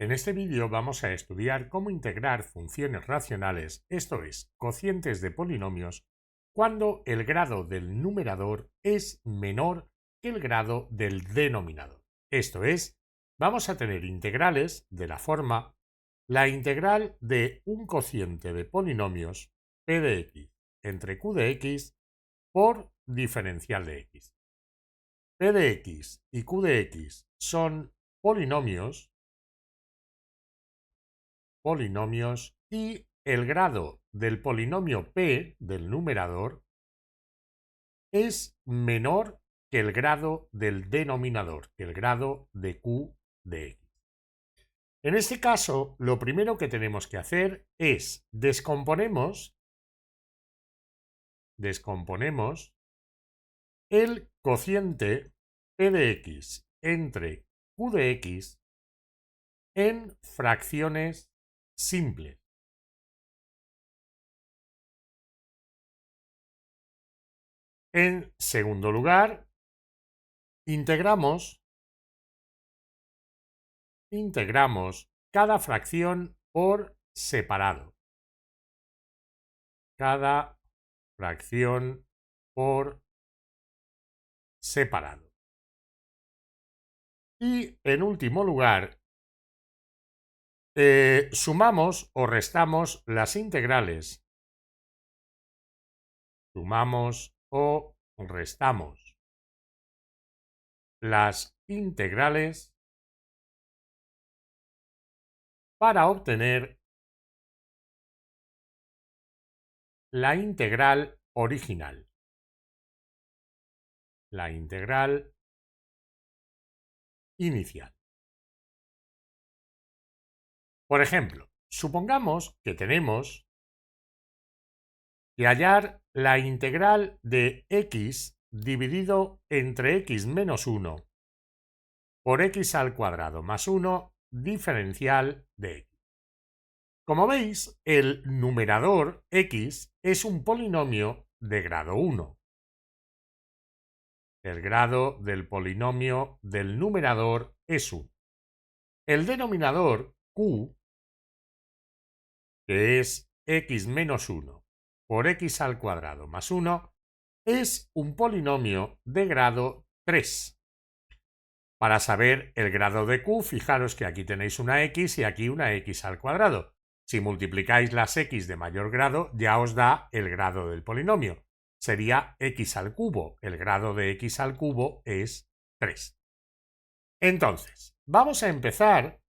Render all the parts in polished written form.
En este vídeo vamos a estudiar cómo integrar funciones racionales, esto es, cocientes de polinomios, cuando el grado del numerador es menor que el grado del denominador. Esto es, vamos a tener integrales de la forma la integral de un cociente de polinomios p de x entre q de x por diferencial de x. P de x y q de x son polinomios y el grado del polinomio p del numerador es menor que el grado del denominador, que el grado de q de x. En este caso, lo primero que tenemos que hacer es descomponemos el cociente p de x entre q de x en fracciones simples. En segundo lugar, integramos cada fracción por separado. Cada fracción por separado. Y en último lugar, sumamos o restamos las integrales. Sumamos o restamos las integrales para obtener la integral original. La integral inicial. Por ejemplo, supongamos que tenemos que hallar la integral de x dividido entre x menos 1 por x al cuadrado más 1 diferencial de x. Como veis, el numerador x es un polinomio de grado 1. El grado del polinomio del numerador es 1. El denominador q, que es x menos 1 por x al cuadrado más 1, es un polinomio de grado 3. Para saber el grado de q, fijaros que aquí tenéis una x y aquí una x al cuadrado. Si multiplicáis las x de mayor grado, ya os da el grado del polinomio. Sería x al cubo. El grado de x al cubo es 3. Entonces, vamos a empezar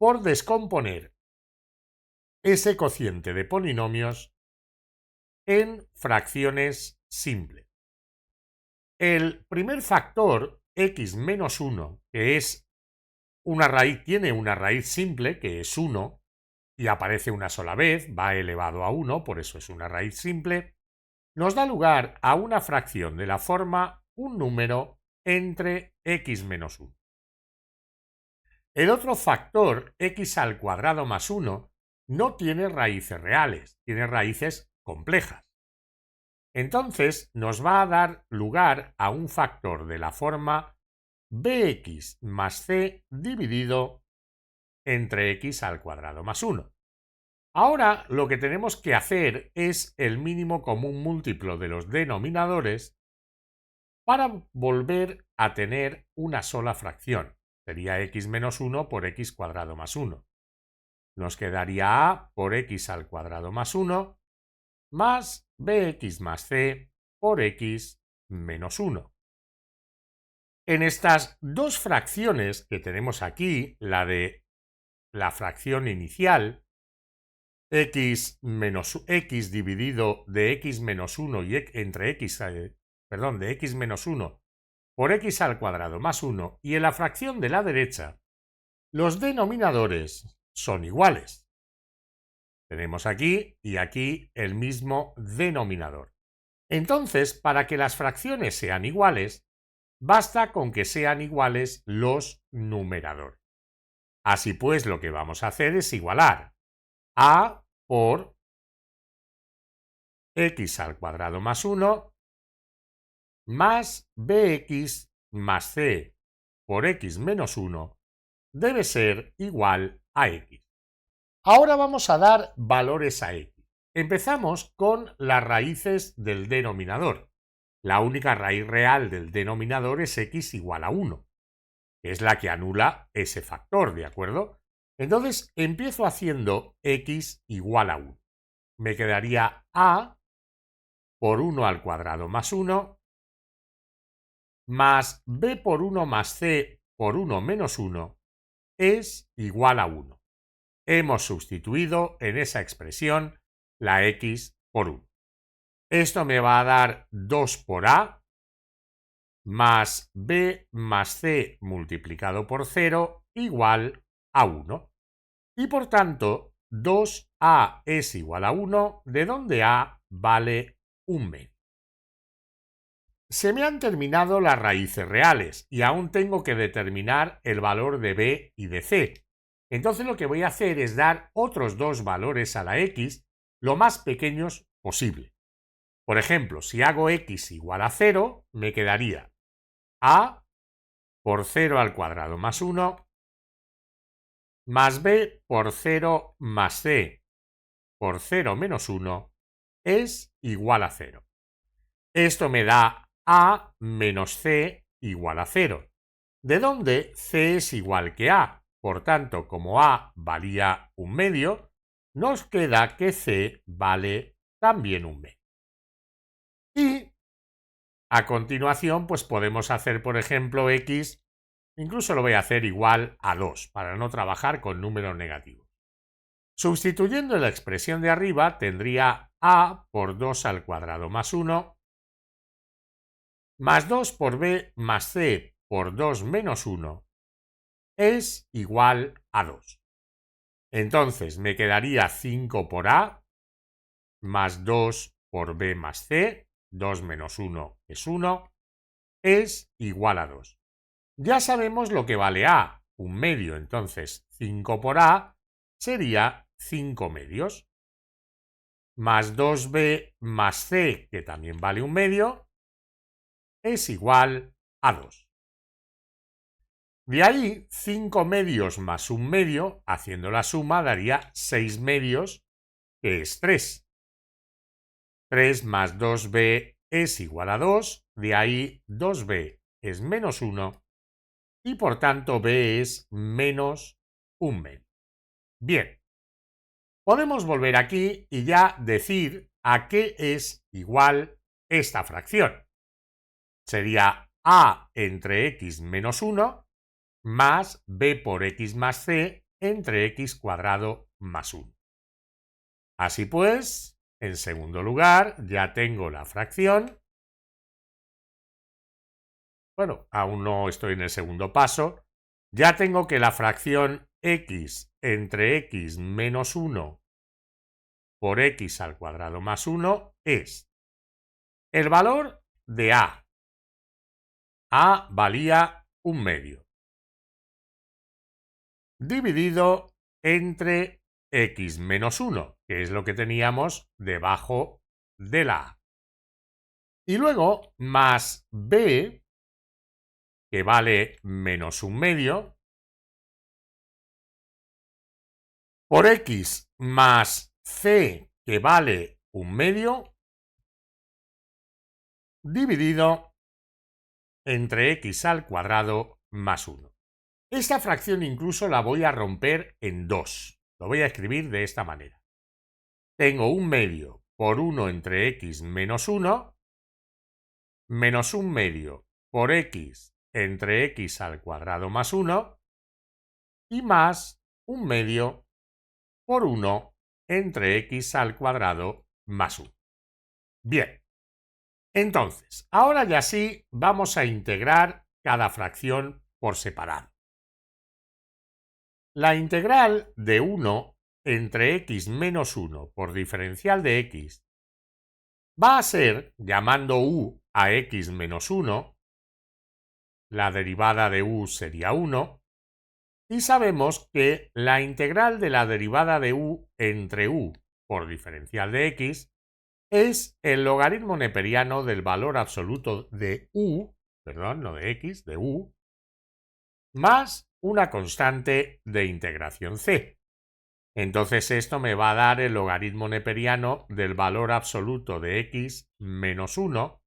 por descomponer ese cociente de polinomios en fracciones simples. El primer factor, x menos 1, que es tiene una raíz simple, que es 1, y aparece una sola vez, va elevado a 1, por eso es una raíz simple, nos da lugar a una fracción de la forma un número entre x menos 1. El otro factor, x al cuadrado más 1, no tiene raíces reales, tiene raíces complejas. Entonces nos va a dar lugar a un factor de la forma bx más c dividido entre x al cuadrado más 1. Ahora lo que tenemos que hacer es el mínimo común múltiplo de los denominadores para volver a tener una sola fracción. Sería x menos 1 por x cuadrado más 1. Nos quedaría a por x al cuadrado más 1 más bx más c por x menos 1. En estas dos fracciones que tenemos aquí, la de la fracción inicial, x dividido de x menos 1 y entre x, de x menos 1 por x al cuadrado más 1, y en la fracción de la derecha, los denominadores son iguales. Tenemos aquí y aquí el mismo denominador. Entonces, para que las fracciones sean iguales, basta con que sean iguales los numeradores. Así pues, lo que vamos a hacer es igualar a por x al cuadrado más 1 más bx más c por x menos 1 debe ser igual a x. Ahora vamos a dar valores a x. Empezamos con las raíces del denominador. La única raíz real del denominador es x igual a 1, que es la que anula ese factor, ¿de acuerdo? Entonces empiezo haciendo x igual a 1. Me quedaría a por 1 al cuadrado más 1 más b por 1 más c por 1 menos 1 es igual a 1. Hemos sustituido en esa expresión la x por 1. Esto me va a dar 2 por a más b más c multiplicado por 0 igual a 1. Y por tanto, 2a es igual a 1, de donde a vale 1 medio. Se me han terminado las raíces reales y aún tengo que determinar el valor de b y de c. Entonces lo que voy a hacer es dar otros dos valores a la x lo más pequeños posible. Por ejemplo, si hago x igual a 0, me quedaría a por 0 al cuadrado más 1 más b por 0 más c por 0 menos 1 es igual a 0. Esto me da a menos c igual a 0, de donde c es igual que a. Por tanto, como a valía 1 medio, nos queda que c vale también 1 medio. Y a continuación, pues podemos hacer, por ejemplo, x, incluso lo voy a hacer igual a 2, para no trabajar con números negativos. Sustituyendo en la expresión de arriba, tendría a por 2 al cuadrado más 1, más 2 por b más c por 2 menos 1 es igual a 2. Entonces me quedaría 5 por a más 2 por b más c, 2 menos 1 es 1, es igual a 2. Ya sabemos lo que vale a, 1 medio, entonces 5 por a sería 5 medios, más 2b más c, que también vale 1 medio, es igual a 2. De ahí, 5 medios más 1 medio, haciendo la suma, daría 6 medios, que es 3. 3 más 2b es igual a 2, de ahí 2b es menos 1, y por tanto b es menos 1 medio. Bien, podemos volver aquí y ya decir a qué es igual esta fracción. Sería a entre x menos 1 más b por x más c entre x cuadrado más 1. Así pues, en segundo lugar, ya tengo la fracción. Bueno, aún no estoy en el segundo paso. Ya tengo que la fracción x entre x menos 1 por x al cuadrado más 1 es el valor de a. A valía 1 medio. Dividido entre x menos 1, que es lo que teníamos debajo de la a. Y luego más b, que vale menos 1 medio, por x más c, que vale 1 medio, dividido entre x al cuadrado más 1. Esta fracción incluso la voy a romper en dos. Lo voy a escribir de esta manera. Tengo 1 medio por 1 entre x menos 1, menos 1 medio por x entre x al cuadrado más 1, y más 1 medio por 1 entre x al cuadrado más 1. Bien, entonces, ahora ya sí vamos a integrar cada fracción por separado. La integral de 1 entre x menos 1 por diferencial de x va a ser, llamando u a x menos 1, la derivada de u sería 1, y sabemos que la integral de la derivada de u entre u por diferencial de x es el logaritmo neperiano del valor absoluto de u, perdón, no de x, de u, más una constante de integración c. Entonces esto me va a dar el logaritmo neperiano del valor absoluto de x menos 1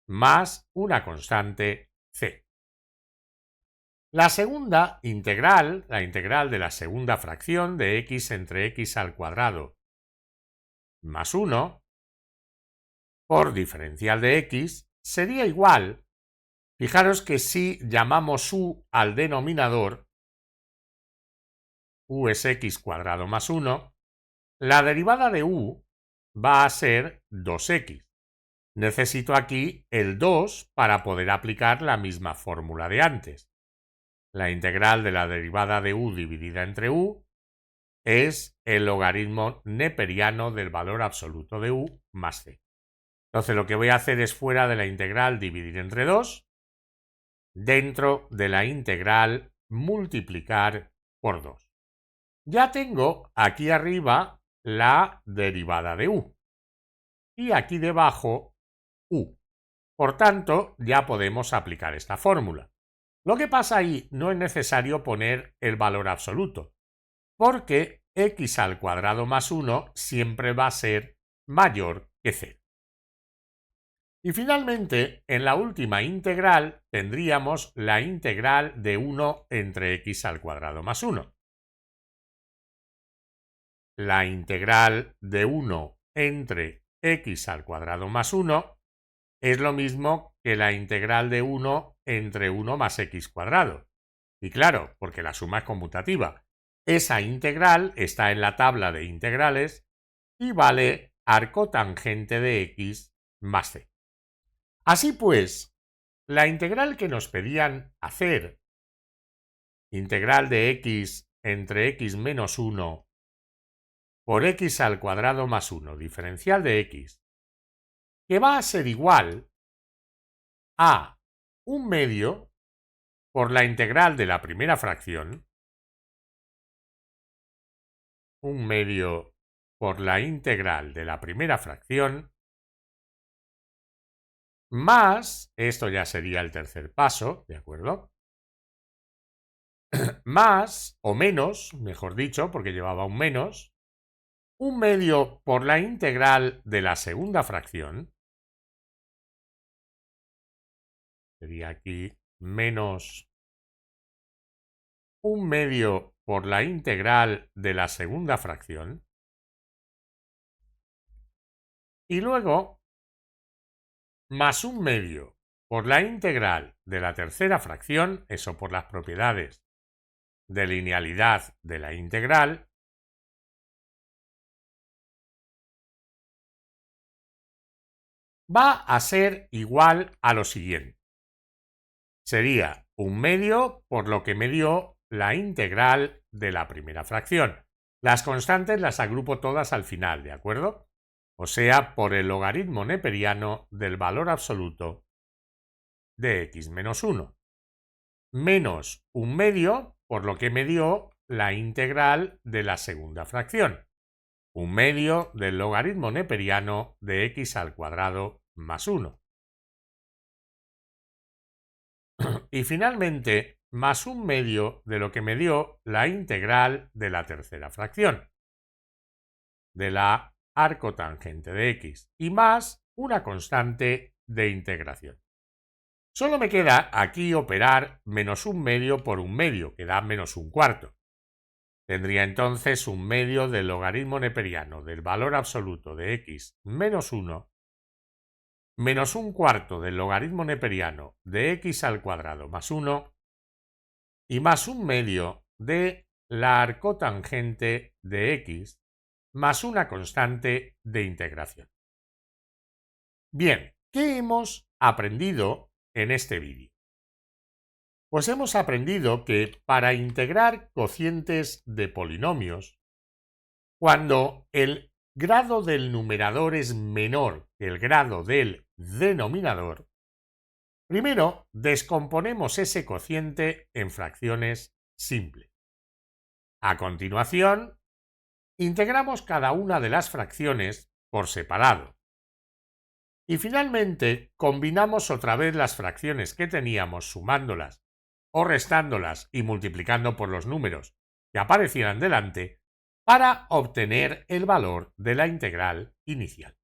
más una constante c. La segunda integral, la integral de la segunda fracción de x entre x al cuadrado más 1 por diferencial de x sería igual. Fijaros que si llamamos u al denominador, u es x cuadrado más 1, la derivada de u va a ser 2x. Necesito aquí el 2 para poder aplicar la misma fórmula de antes. La integral de la derivada de u dividida entre u es el logaritmo neperiano del valor absoluto de u más c. Entonces lo que voy a hacer es fuera de la integral dividir entre 2, dentro de la integral multiplicar por 2. Ya tengo aquí arriba la derivada de u y aquí debajo u. Por tanto, ya podemos aplicar esta fórmula. Lo que pasa ahí no es necesario poner el valor absoluto, porque x al cuadrado más 1 siempre va a ser mayor que 0. Y finalmente, en la última integral tendríamos la integral de 1 entre x al cuadrado más 1. La integral de 1 entre x al cuadrado más 1 es lo mismo que la integral de 1 entre 1 más x cuadrado. Y claro, porque la suma es conmutativa. Esa integral está en la tabla de integrales y vale arcotangente de x más c. Así pues, la integral que nos pedían hacer, integral de x entre x menos 1 por x al cuadrado más 1, diferencial de x, que va a ser igual a 1/2 por la integral de la primera fracción, 1/2 por la integral de la primera fracción, más, esto ya sería el tercer paso, ¿de acuerdo? Más, o menos, mejor dicho, porque llevaba un menos, 1/2 por la integral de la segunda fracción, sería aquí menos 1/2 por la integral de la segunda fracción, y luego más 1/2 por la integral de la tercera fracción, eso por las propiedades de linealidad de la integral, va a ser igual a lo siguiente. Sería 1/2 por lo que me dio la integral de la primera fracción. Las constantes las agrupo todas al final, ¿de acuerdo? O sea, por el logaritmo neperiano del valor absoluto de x menos 1. Menos 1/2 por lo que me dio la integral de la segunda fracción. 1/2 del logaritmo neperiano de x al cuadrado más 1. Y finalmente, más 1/2 de lo que me dio la integral de la tercera fracción, de la arcotangente de x, y más una constante de integración. Solo me queda aquí operar menos 1/2 por 1/2, que da menos 1/4. Tendría entonces 1/2 del logaritmo neperiano del valor absoluto de x menos 1 menos 1/4 del logaritmo neperiano de x al cuadrado más 1 y más 1/2 de la arcotangente de x más una constante de integración. Bien, ¿qué hemos aprendido en este vídeo? Pues hemos aprendido que para integrar cocientes de polinomios, cuando el grado del numerador es menor que el grado del denominador, primero descomponemos ese cociente en fracciones simples. A continuación, integramos cada una de las fracciones por separado. Y finalmente, combinamos otra vez las fracciones que teníamos sumándolas o restándolas y multiplicando por los números que aparecieran delante para obtener el valor de la integral inicial.